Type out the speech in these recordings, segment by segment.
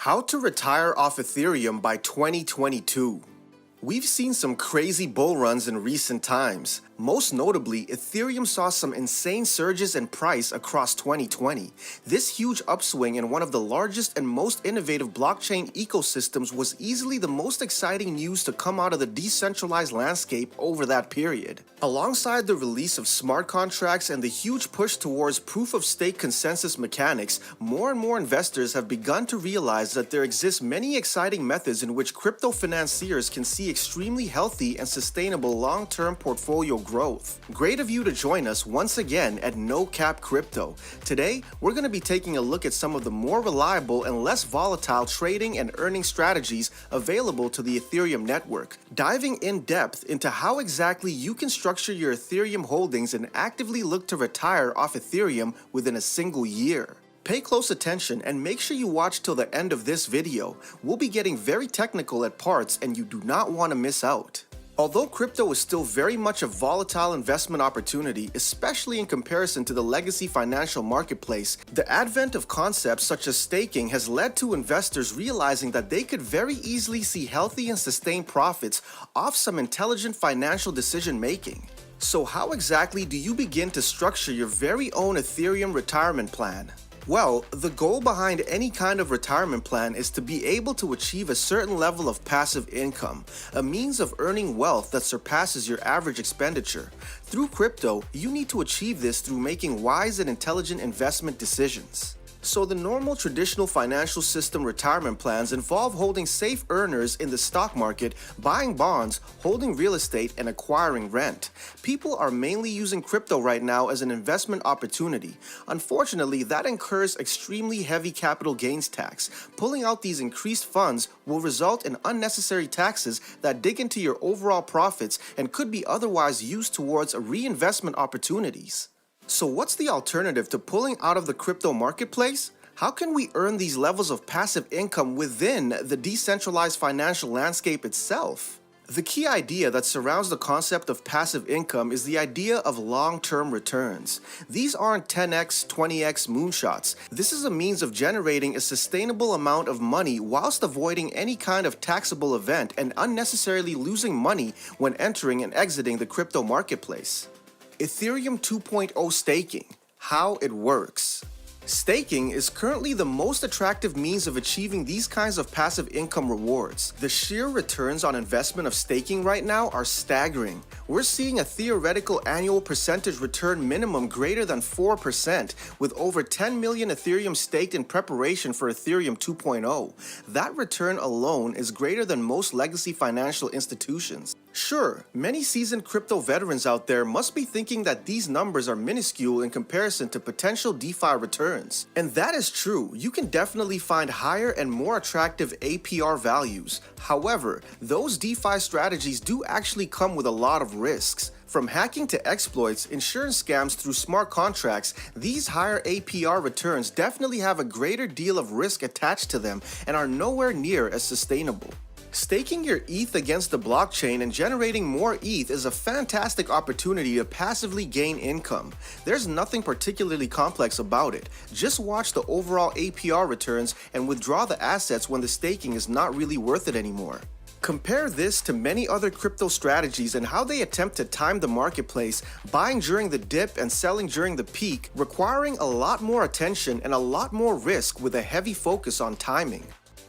How to retire off Ethereum by 2022. We've seen some crazy bull runs in recent times. Most notably, Ethereum saw some insane surges in price across 2020. This huge upswing in one of the largest and most innovative blockchain ecosystems was easily the most exciting news to come out of the decentralized landscape over that period. Alongside the release of smart contracts and the huge push towards proof-of-stake consensus mechanics, more and more investors have begun to realize that there exist many exciting methods in which crypto financiers can see extremely healthy and sustainable long-term portfolio growth. Great of you to join us once again at No Cap Crypto. Today, we're going to be taking a look at some of the more reliable and less volatile trading and earning strategies available to the Ethereum network, diving in depth into how exactly you can structure your Ethereum holdings and actively look to retire off Ethereum within a single year. Pay close attention and make sure you watch till the end of this video. We'll be getting very technical at parts and you do not want to miss out. Although crypto is still very much a volatile investment opportunity, especially in comparison to the legacy financial marketplace, the advent of concepts such as staking has led to investors realizing that they could very easily see healthy and sustained profits off some intelligent financial decision making. So how exactly do you begin to structure your very own Ethereum retirement plan? Well, the goal behind any kind of retirement plan is to be able to achieve a certain level of passive income, a means of earning wealth that surpasses your average expenditure. Through crypto, you need to achieve this through making wise and intelligent investment decisions. So the normal traditional financial system retirement plans involve holding safe earners in the stock market, buying bonds, holding real estate, and acquiring rent. People are mainly using crypto right now as an investment opportunity. Unfortunately, that incurs extremely heavy capital gains tax. Pulling out these increased funds will result in unnecessary taxes that dig into your overall profits and could be otherwise used towards reinvestment opportunities. So what's the alternative to pulling out of the crypto marketplace? How can we earn these levels of passive income within the decentralized financial landscape itself? The key idea that surrounds the concept of passive income is the idea of long-term returns. These aren't 10x, 20x moonshots. This is a means of generating a sustainable amount of money whilst avoiding any kind of taxable event and unnecessarily losing money when entering and exiting the crypto marketplace. Ethereum 2.0 staking. How it works. Staking is currently the most attractive means of achieving these kinds of passive income rewards. The sheer returns on investment of staking right now are staggering. We're seeing a theoretical annual percentage return minimum greater than 4%, with over 10 million Ethereum staked in preparation for Ethereum 2.0. That return alone is greater than most legacy financial institutions. Sure, many seasoned crypto veterans out there must be thinking that these numbers are minuscule in comparison to potential DeFi returns. And that is true. You can definitely find higher and more attractive APR values. However, those DeFi strategies do actually come with a lot of risks. From hacking to exploits, insurance scams through smart contracts, these higher APR returns definitely have a greater deal of risk attached to them and are nowhere near as sustainable. Staking your ETH against the blockchain and generating more ETH is a fantastic opportunity to passively gain income. There's nothing particularly complex about it. Just watch the overall APR returns and withdraw the assets when the staking is not really worth it anymore. Compare this to many other crypto strategies and how they attempt to time the marketplace, buying during the dip and selling during the peak, requiring a lot more attention and a lot more risk with a heavy focus on timing.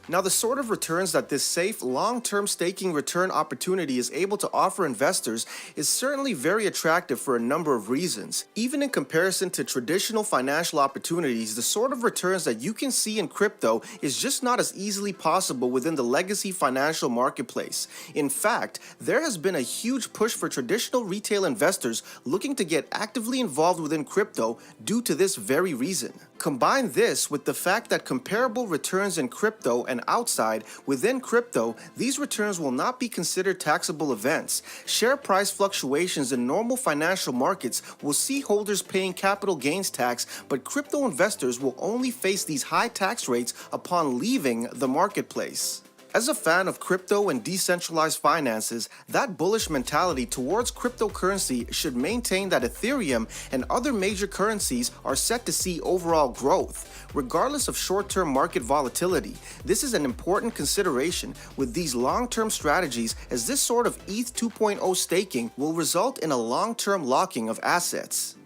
Now, the sort of returns that this safe, long-term staking return opportunity is able to offer investors is certainly very attractive for a number of reasons. Even in comparison to traditional financial opportunities, the sort of returns that you can see in crypto is just not as easily possible within the legacy financial marketplace. In fact, there has been a huge push for traditional retail investors looking to get actively involved within crypto due to this very reason. Combine this with the fact that comparable returns in crypto and outside within crypto, these returns will not be considered taxable events. Share price fluctuations in normal financial markets will see holders paying capital gains tax, but crypto investors will only face these high tax rates upon leaving the marketplace. As a fan of crypto and decentralized finances, that bullish mentality towards cryptocurrency should maintain that Ethereum and other major currencies are set to see overall growth, regardless of short-term market volatility. This is an important consideration with these long-term strategies, as this sort of ETH 2.0 staking will result in a long-term locking of assets.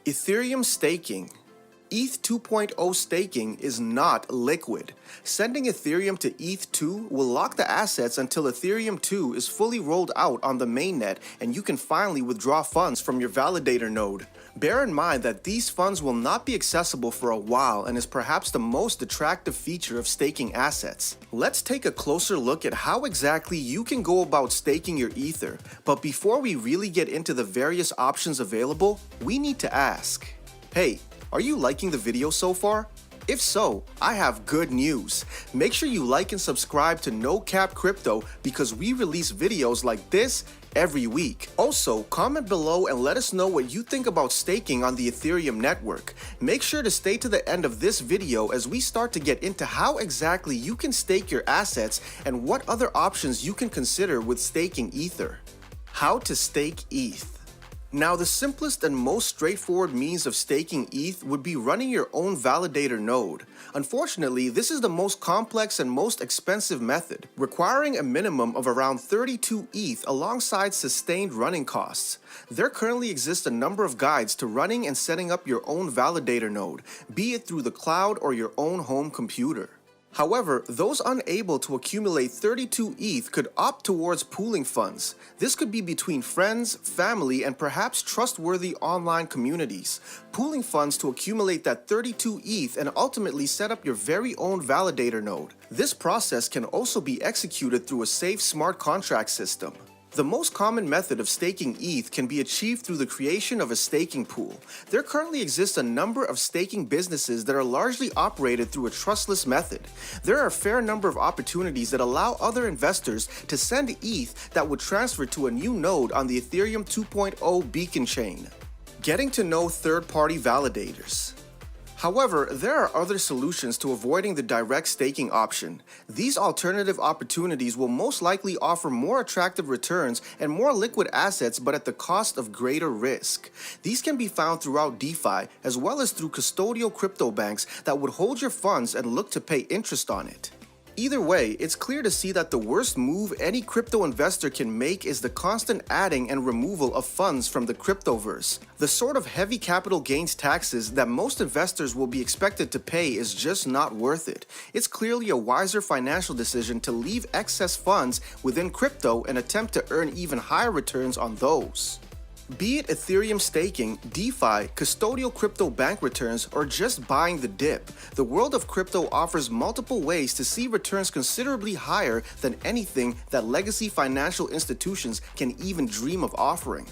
Ethereum staking. ETH 2.0 staking is not liquid. Sending Ethereum to ETH 2 will lock the assets until Ethereum 2 is fully rolled out on the mainnet and you can finally withdraw funds from your validator node. Bear in mind that these funds will not be accessible for a while and is perhaps the most attractive feature of staking assets. Let's take a closer look at how exactly you can go about staking your Ether. But before we really get into the various options available, we need to ask, hey, are you liking the video so far? If so, I have good news. Make sure you like and subscribe to No Cap Crypto because we release videos like this every week. Also, comment below and let us know what you think about staking on the Ethereum network. Make sure to stay to the end of this video as we start to get into how exactly you can stake your assets and what other options you can consider with staking Ether. How to stake ETH. Now, the simplest and most straightforward means of staking ETH would be running your own validator node. Unfortunately, this is the most complex and most expensive method, requiring a minimum of around 32 ETH alongside sustained running costs. There currently exists a number of guides to running and setting up your own validator node, be it through the cloud or your own home computer. However, those unable to accumulate 32 ETH could opt towards pooling funds. This could be between friends, family, and perhaps trustworthy online communities. Pooling funds to accumulate that 32 ETH and ultimately set up your very own validator node. This process can also be executed through a safe smart contract system. The most common method of staking ETH can be achieved through the creation of a staking pool. There currently exists a number of staking businesses that are largely operated through a trustless method. There are a fair number of opportunities that allow other investors to send ETH that would transfer to a new node on the Ethereum 2.0 beacon chain. Getting to know third-party validators. However, there are other solutions to avoiding the direct staking option. These alternative opportunities will most likely offer more attractive returns and more liquid assets, but at the cost of greater risk. These can be found throughout DeFi, as well as through custodial crypto banks that would hold your funds and look to pay interest on it. Either way, it's clear to see that the worst move any crypto investor can make is the constant adding and removal of funds from the cryptoverse. The sort of heavy capital gains taxes that most investors will be expected to pay is just not worth it. It's clearly a wiser financial decision to leave excess funds within crypto and attempt to earn even higher returns on those. Be it Ethereum staking, DeFi, custodial crypto bank returns, or just buying the dip, the world of crypto offers multiple ways to see returns considerably higher than anything that legacy financial institutions can even dream of offering.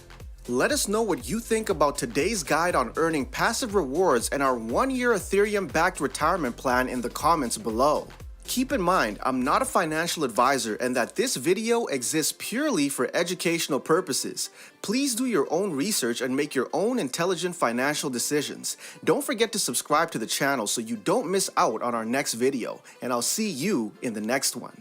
Let us know what you think about today's guide on earning passive rewards and our 1-year Ethereum-backed retirement plan in the comments below. Keep in mind, I'm not a financial advisor and that this video exists purely for educational purposes. Please do your own research and make your own intelligent financial decisions. Don't forget to subscribe to the channel so you don't miss out on our next video, and I'll see you in the next one.